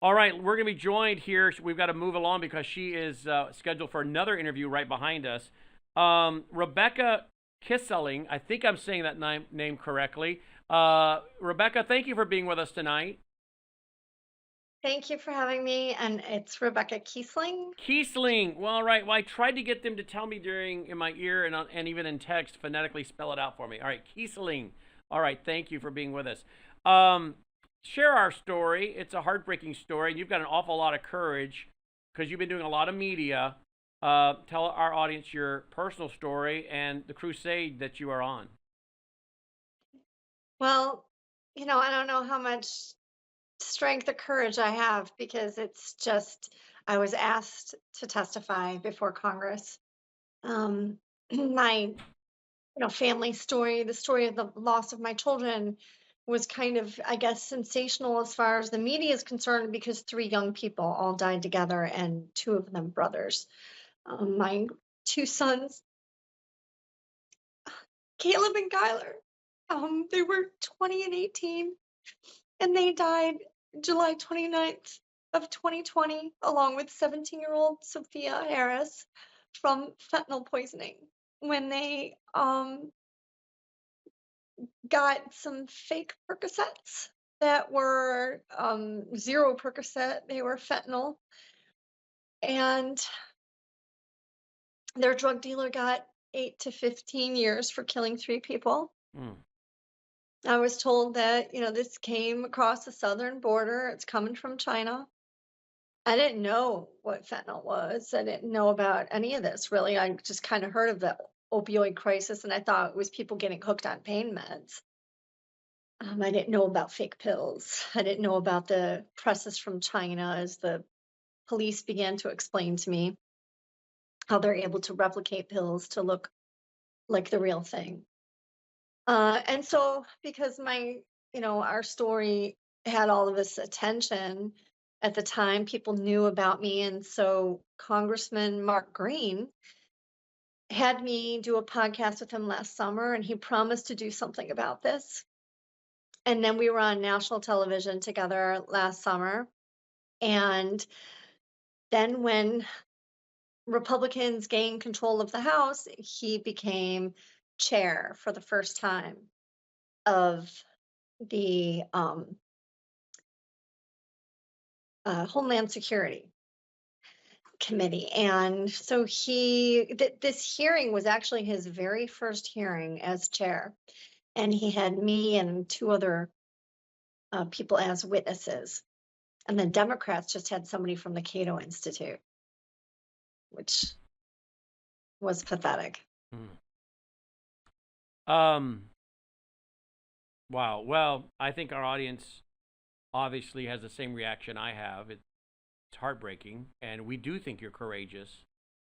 All right, we're going to be joined here. We've got to move along because she is scheduled for another interview right behind us. Rebecca Kisseling, I think I'm saying that name correctly. Rebecca, thank you for being with us tonight. Thank you for having me, and it's Rebecca Kiesling. Kiesling. Well, all right. Well, I tried to get them to tell me during in my ear and even in text phonetically spell it out for me. All right, Kiesling. All right, thank you for being with us. Um, Share our story. It's a heartbreaking story. You've got an awful lot of courage because you've been doing a lot of media. Tell our audience your personal story and the crusade that you are on. Well, I don't know how much strength or courage I have because it's just I was asked to testify before Congress. Um, my family story, the story of the loss of my children, was kind of, I guess, sensational as far as the media is concerned because three young people all died together, and two of them brothers. My two sons, Caleb and Kyler. They were 20 and 18, and they died July 29th of 2020, along with 17-year-old Sophia Harris from fentanyl poisoning when they got some fake Percocets that were zero Percocet. They were fentanyl, and their drug dealer got 8 to 15 years for killing three people. Mm. I was told that, this came across the southern border. It's coming from China. I didn't know what fentanyl was. I didn't know about any of this really. I just kind of heard of the opioid crisis and I thought it was people getting hooked on pain meds. I didn't know about fake pills. I didn't know about the presses from China as the police began to explain to me how they're able to replicate pills to look like the real thing. And so because our story had all of this attention at the time, people knew about me. And so Congressman Mark Green had me do a podcast with him last summer, and he promised to do something about this. And then we were on national television together last summer. And then when Republicans gained control of the House, he became chair for the first time of the Homeland Security Committee. And so this hearing was actually his very first hearing as chair. And he had me and two other people as witnesses. And the Democrats just had somebody from the Cato Institute, which was pathetic. Mm. Um. Wow. Well, I think our audience obviously has the same reaction I have. It's heartbreaking, and we do think you're courageous.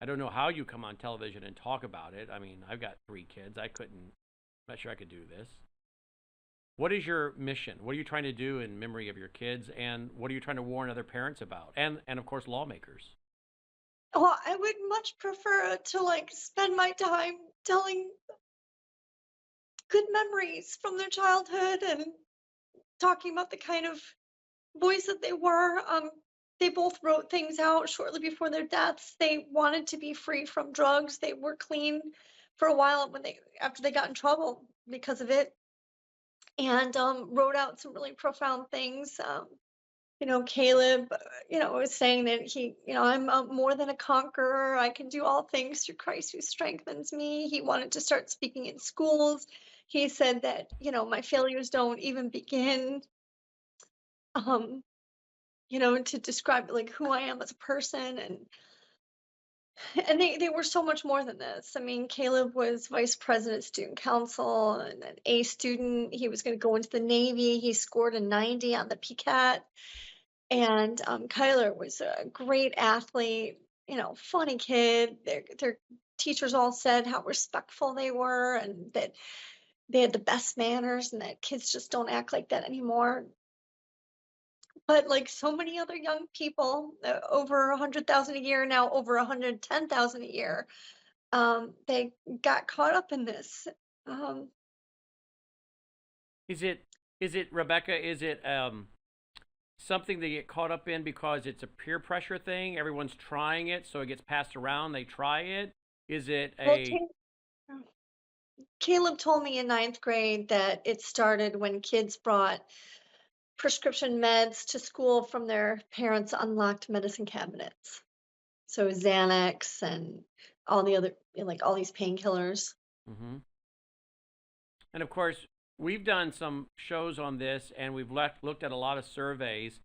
I don't know how you come on television and talk about it. I mean, I've got three kids. I couldn't. I'm not sure I could do this. What is your mission? What are you trying to do in memory of your kids, and what are you trying to warn other parents about, and of course lawmakers? Oh, I would much prefer to like spend my time telling good memories from their childhood and talking about the kind of boys that they were. They both wrote things out shortly before their deaths. They wanted to be free from drugs. They were clean for a while after they got in trouble because of it, and wrote out some really profound things. Caleb, was saying that I'm more than a conqueror. I can do all things through Christ who strengthens me. He wanted to start speaking in schools. He said that, my failures don't even begin, um, to describe like who I am as a person. And they were so much more than this. I mean, Caleb was vice president student council and an A student. He was going to go into the Navy. He scored a 90 on the PCAT. And Kyler was a great athlete, funny kid. Their teachers all said how respectful they were and that they had the best manners and that kids just don't act like that anymore. But like so many other young people, over 100,000 a year, now over 110,000 a year, they got caught up in this. Um, Is it Rebecca? Is it something they get caught up in because it's a peer pressure thing? Everyone's trying it, so it gets passed around. They try it. Is it Well, a Caleb told me in ninth grade that it started when kids brought prescription meds to school from their parents' unlocked medicine cabinets. So Xanax and all the other, like all these painkillers. Mhm. And of course, we've done some shows on this, and we've looked at a lot of surveys,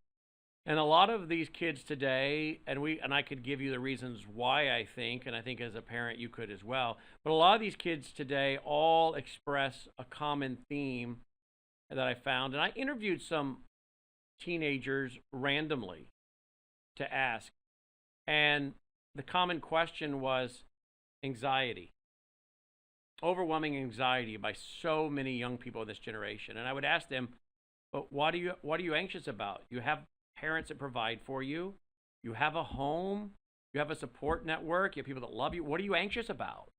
and a lot of these kids today, and I could give you the reasons why I think, and I think as a parent you could as well. But a lot of these kids today all express a common theme that I found, and I interviewed some teenagers randomly to ask, and the common question was anxiety, overwhelming anxiety by so many young people in this generation. And I would ask them, but what are you anxious about? You have parents that provide for you, you have a home, you have a support network, you have people that love you. What are you anxious about?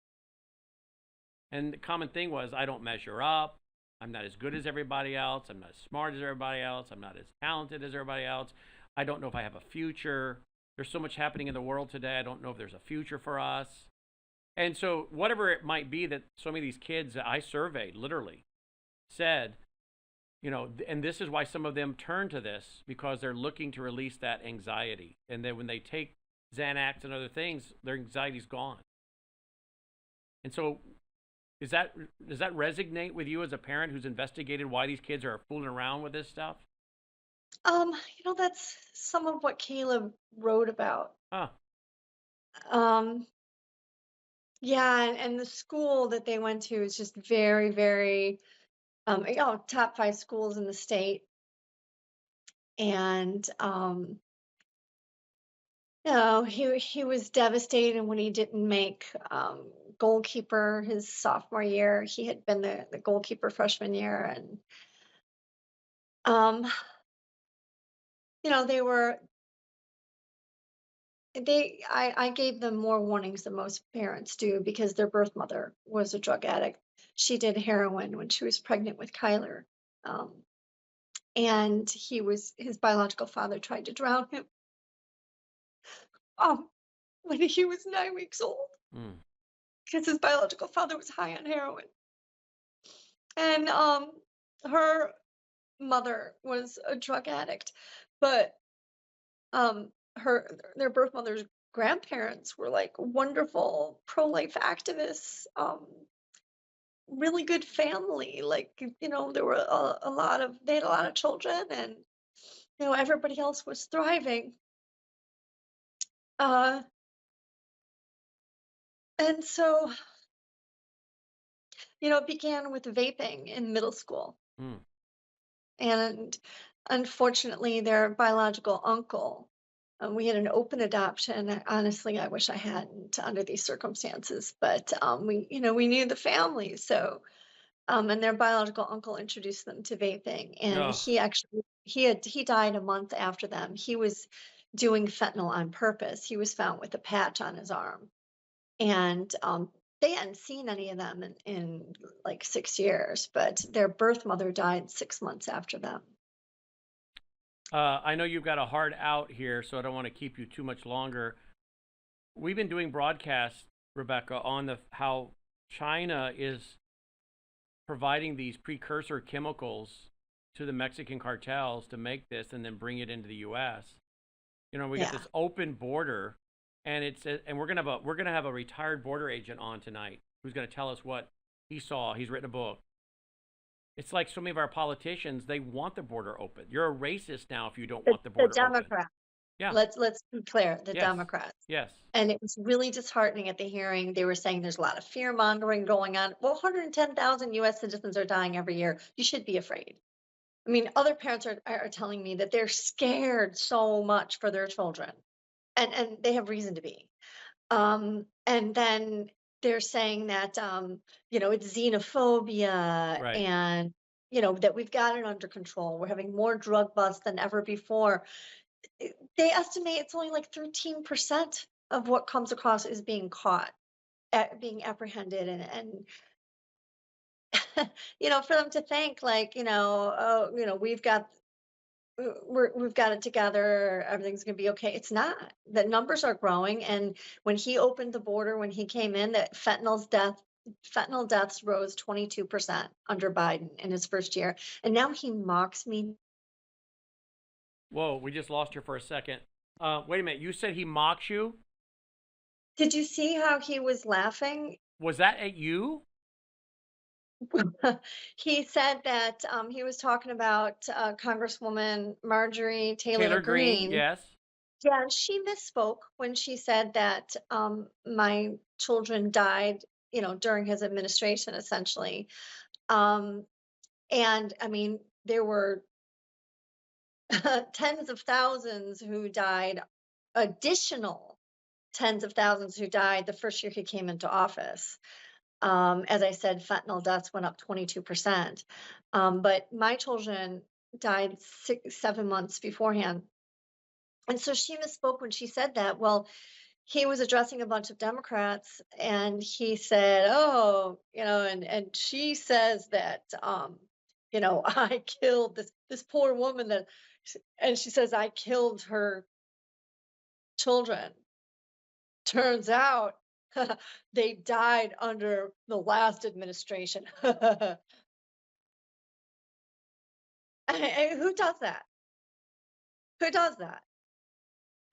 And the common thing was, I don't measure up. I'm not as good as everybody else. I'm not as smart as everybody else. I'm not as talented as everybody else. I don't know if I have a future. There's so much happening in the world today. I don't know if there's a future for us. And so, whatever it might be that so many of these kids that I surveyed literally said, and this is why some of them turn to this because they're looking to release that anxiety. And then when they take Xanax and other things, their anxiety's gone. And so, does that resonate with you as a parent who's investigated why these kids are fooling around with this stuff? That's some of what Caleb wrote about. Huh. Um, yeah, and the school that they went to is just very, very, top 5 schools in the state. And he was devastated when he didn't make goalkeeper his sophomore year. He had been the goalkeeper freshman year, and um, they were I gave them more warnings than most parents do because their birth mother was a drug addict. She did heroin when she was pregnant with Kyler. Um, and his biological father tried to drown him um, when he was 9 weeks old Mm. because his biological father was high on heroin. And her mother was a drug addict, but their birth mother's grandparents were like wonderful pro-life activists, really good family. Like, there were they had a lot of children, and everybody else was thriving. Uh, and so, it began with vaping in middle school. Mm. And unfortunately, their biological uncle, we had an open adoption. Honestly, I wish I hadn't under these circumstances, but we knew the family. So, and their biological uncle introduced them to vaping, and Oh, he died a month after them. He was doing fentanyl on purpose. He was found with a patch on his arm, and they hadn't seen any of them in like 6 years, but their birth mother died 6 months after them. I know you've got a hard out here, so I don't want to keep you too much longer. We've been doing broadcasts, Rebecca, on how China is providing these precursor chemicals to the Mexican cartels to make this and then bring it into the U.S. We got Yeah. this open border, and we're gonna have a retired border agent on tonight who's gonna tell us what he saw. He's written a book. It's like so many of our politicians, they want the border open. You're a racist now if you don't The, want the the border open. Democrats. Yeah. Let's be clear, the Yes. Democrats. Yes. And it was really disheartening at the hearing. They were saying there's a lot of fear mongering going on. Well, 110,000 US citizens are dying every year. You should be afraid. I mean, other parents are telling me that they're scared so much for their children. And they have reason to be. And then they're saying that it's xenophobia, Right. and that we've got it under control. We're having more drug busts than ever before. They estimate it's only like 13% of what comes across is being caught, being apprehended, and for them to think like, oh, we've got we've got it together, everything's going to be okay. It's not. The numbers are growing, and when he opened the border, when he came in, that fentanyl deaths rose 22% under Biden in his first year, and now he mocks me. Whoa, we just lost you for a second. Wait a minute. You said he mocks you? Did you see how he was laughing? Was that at you? He said that he was talking about Congresswoman Marjorie Taylor Taylor Greene, Greene. yes. Yeah, she misspoke when she said that my children died, during his administration, essentially. Um, and I mean, there were tens of thousands who died, additional tens of thousands who died the first year he came into office. As I said, fentanyl deaths went up 22%. But my children died 7 months beforehand. And so she misspoke when she said that. Well, he was addressing a bunch of Democrats and he said, "Oh, and she says that, I killed this poor woman and she says I killed her children. Turns out they died under the last administration." Who does that? Who does that?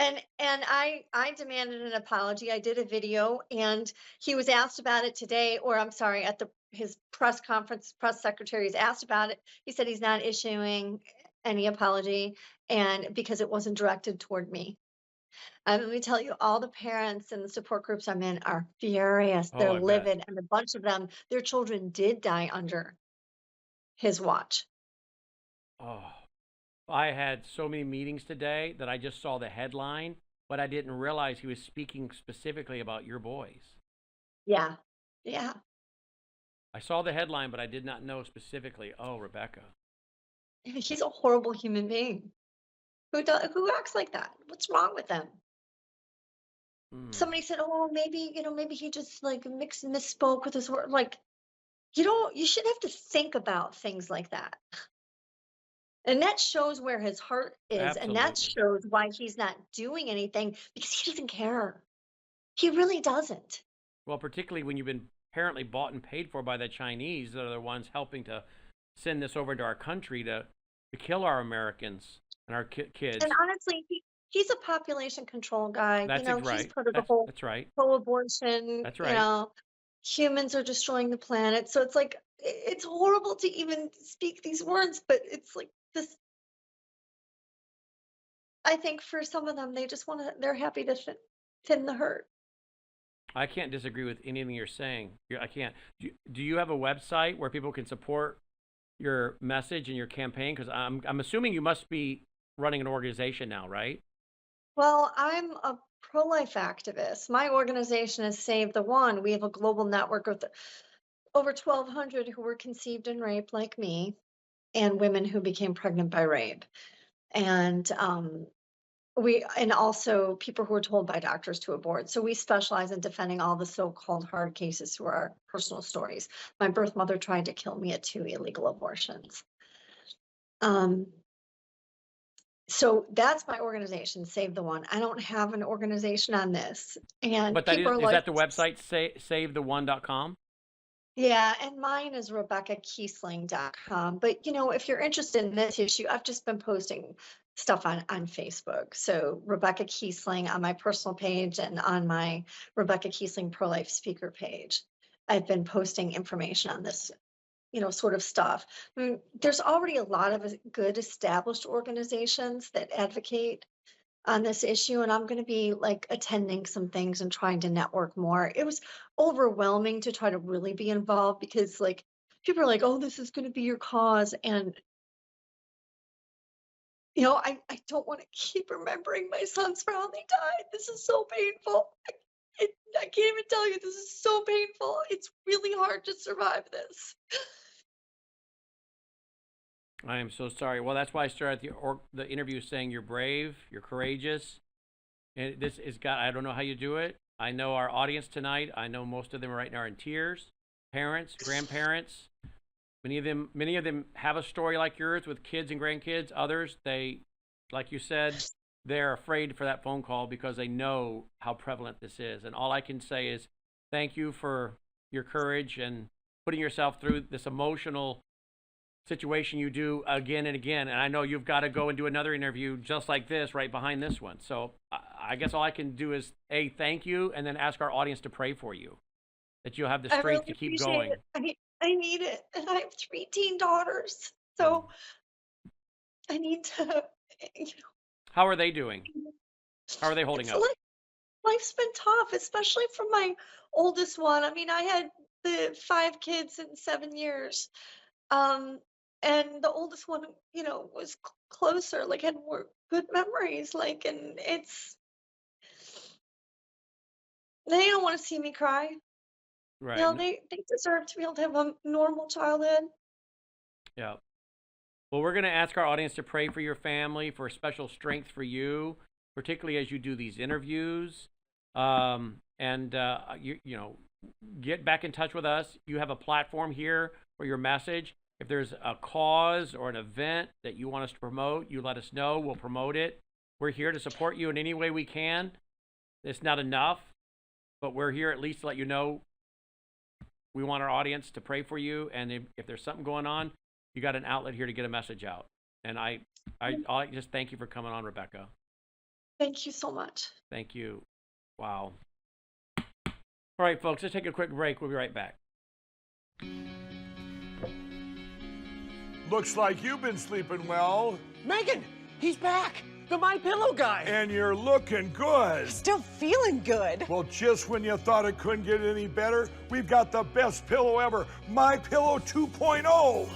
And I demanded an apology. I did a video, and he was asked about it today, or I'm sorry, at his press conference, press secretaries asked about it. He said he's not issuing any apology, and because it wasn't directed toward me. And let me tell you, all the parents and the support groups I'm in are furious. Oh, They're I bet. livid, and a bunch of them, their children did die under his watch. Oh, I had so many meetings today that I just saw the headline, but I didn't realize he was speaking specifically about your boys. Yeah, yeah. I saw the headline, but I did not know specifically. Oh, Rebecca. He's a horrible human being. Who acts like that? What's wrong with them? Hmm. Somebody said, "Oh, maybe he just like misspoke with his word." Like, you shouldn't have to think about things like that. And that shows where his heart is, and that Absolutely. shows why he's not doing anything because he doesn't care. He really doesn't. Well, particularly when you've been apparently bought and paid for by the Chinese that are the ones helping to send this over to our country to kill our Americans and our And kids. honestly, he's a population control guy. That's He's right. part of the whole That's right. pro-abortion, That's right. humans are destroying the planet. So it's like it's horrible to even speak these words, but it's like this. I think for some of them, they just want to. They're happy to thin the herd. I can't disagree with anything you're saying. I can't. Do you have a website where people can support your message and your campaign? Because I'm assuming you must be running an organization now, right? Well, I'm a pro-life activist. My organization is Save the One. We have a global network of over 1,200 who were conceived and raped, like me, and women who became pregnant by rape. And and also people who were told by doctors to abort. So we specialize in defending all the so-called hard cases through our personal stories. My birth mother tried to kill me at 2 illegal abortions. Um, so that's my organization, Save the One. I don't have an organization on this. And But that people are is like, that the website savetheone.com? yeah, and mine is RebeccaKiesling.com. But if you're interested in this issue, I've just been posting stuff on Facebook. So Rebecca Kiesling on my personal page and on my Rebecca Kiesling Pro-Life Speaker page. I've been posting information on this, sort of stuff. I mean, there's already a lot of good established organizations that advocate on this issue, and I'm going to be like attending some things and trying to network more. It was overwhelming to try to really be involved because like people are like, "Oh, this is going to be your cause," and I don't want to keep remembering my sons for how they died. This is so painful. I can't even tell you, this is so painful. It's really hard to survive this. I am so sorry. Well, that's why I started the interview saying you're brave, you're courageous, and this is God. I don't know how you do it. I know our audience tonight. I know most of them right now are in tears. Parents, grandparents, Many of them have a story like yours with kids and grandkids. Others, they, like you said, they're afraid for that phone call because they know how prevalent this is. And all I can say is thank you for your courage and putting yourself through this emotional situation you do again and again. And I know you've got to go and do another interview just like this right behind this one. So I guess all I can do is thank you, and then ask our audience to pray for you, that you'll have the I strength really to keep appreciate going. it. I need it, and I have 3 teen daughters, Mm. so I need to, you How are they doing? know, How are they holding it's up? like life's been tough, especially for my oldest one. I mean, I had the 5 kids in 7 years, um, and the oldest one, was closer, like had more good memories, like, and they don't want to see me cry. Right. They deserve to be able to have a normal childhood. Yeah. Well, we're going to ask our audience to pray for your family, for special strength for you, particularly as you do these interviews. You get back in touch with us. You have a platform here for your message. If there's a cause or an event that you want us to promote, you let us know. We'll promote it. We're here to support you in any way we can. It's not enough, but we're here at least to let you know we want our audience to pray for you. And if there's something going on, you got an outlet here to get a message out. And I just thank you for coming on, Rebecca. Thank you so much. Thank you. Wow. All right, folks, let's take a quick break. We'll be right back. Looks like you've been sleeping well. Megan, he's back. The My Pillow guy. And you're looking good. Still feeling good. Well, just when you thought it couldn't get any better, we've got the best pillow ever, My Pillow 2.0.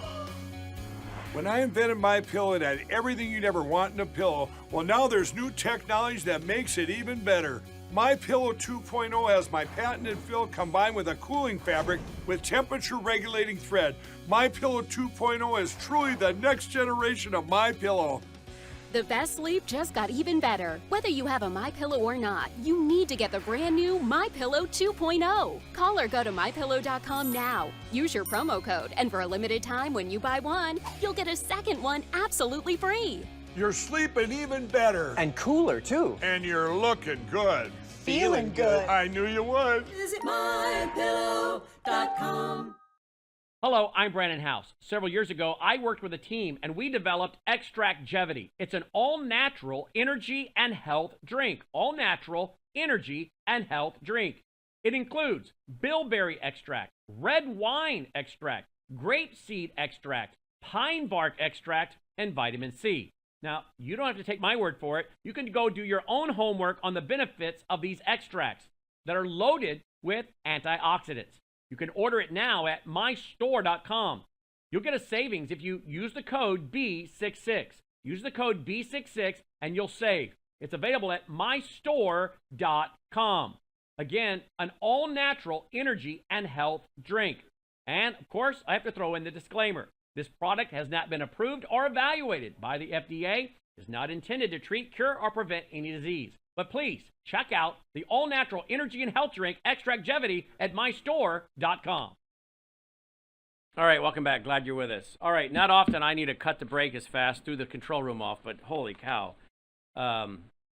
When I invented My Pillow, it had everything you'd ever want in a pillow. Well, now there's new technology that makes it even better. My Pillow 2.0 has my patented fill combined with a cooling fabric with temperature regulating thread. My Pillow 2.0 is truly the next generation of My Pillow. The best sleep just got even better. Whether you have a MyPillow or not, you need to get the brand new MyPillow 2.0. Call or go to MyPillow.com now. Use your promo code, and for a limited time when you buy one, you'll get a second one absolutely free. You're sleeping even better. And cooler, too. And you're looking good. Feeling good. I knew you would. Visit mypillow.com. Hello, I'm Brannon Howse. Several years ago, I worked with a team and we developed Extractgevity. It's an all-natural energy and health drink. All-natural energy and health drink. It includes bilberry extract, red wine extract, grapeseed extract, pine bark extract, and vitamin C. Now, you don't have to take my word for it. You can go do your own homework on the benefits of these extracts that are loaded with antioxidants. You can order it now at mystore.com. You'll get a savings if you use the code B66. Use the code B66 and you'll save. It's available at mystore.com. Again, an all-natural energy and health drink. And, of course, I have to throw in the disclaimer. This product has not been approved or evaluated by the FDA, is not intended to treat, cure, or prevent any disease. But please, check out the all-natural energy and health drink Extractgevity at mystore.com. All right, welcome back. Glad you're with us. All right, not often I need to cut the break as fast, threw the control room off, but holy cow. I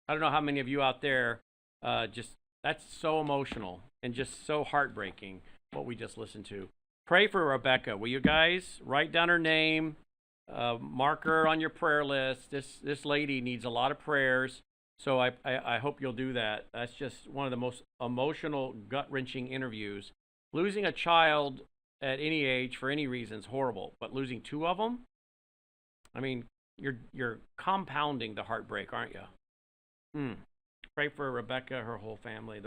don't know how many of you out there, that's so emotional and just so heartbreaking what we just listened to. Pray for Rebecca. Will you guys write down her name, mark her on your prayer list. This lady needs a lot of prayers. So I hope you'll do that. That's just one of the most emotional, gut-wrenching interviews. Losing a child at any age for any reason is horrible, but losing 2 of them, I mean, you're compounding the heartbreak, aren't you? Pray for Rebecca, her whole family,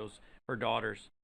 her daughters.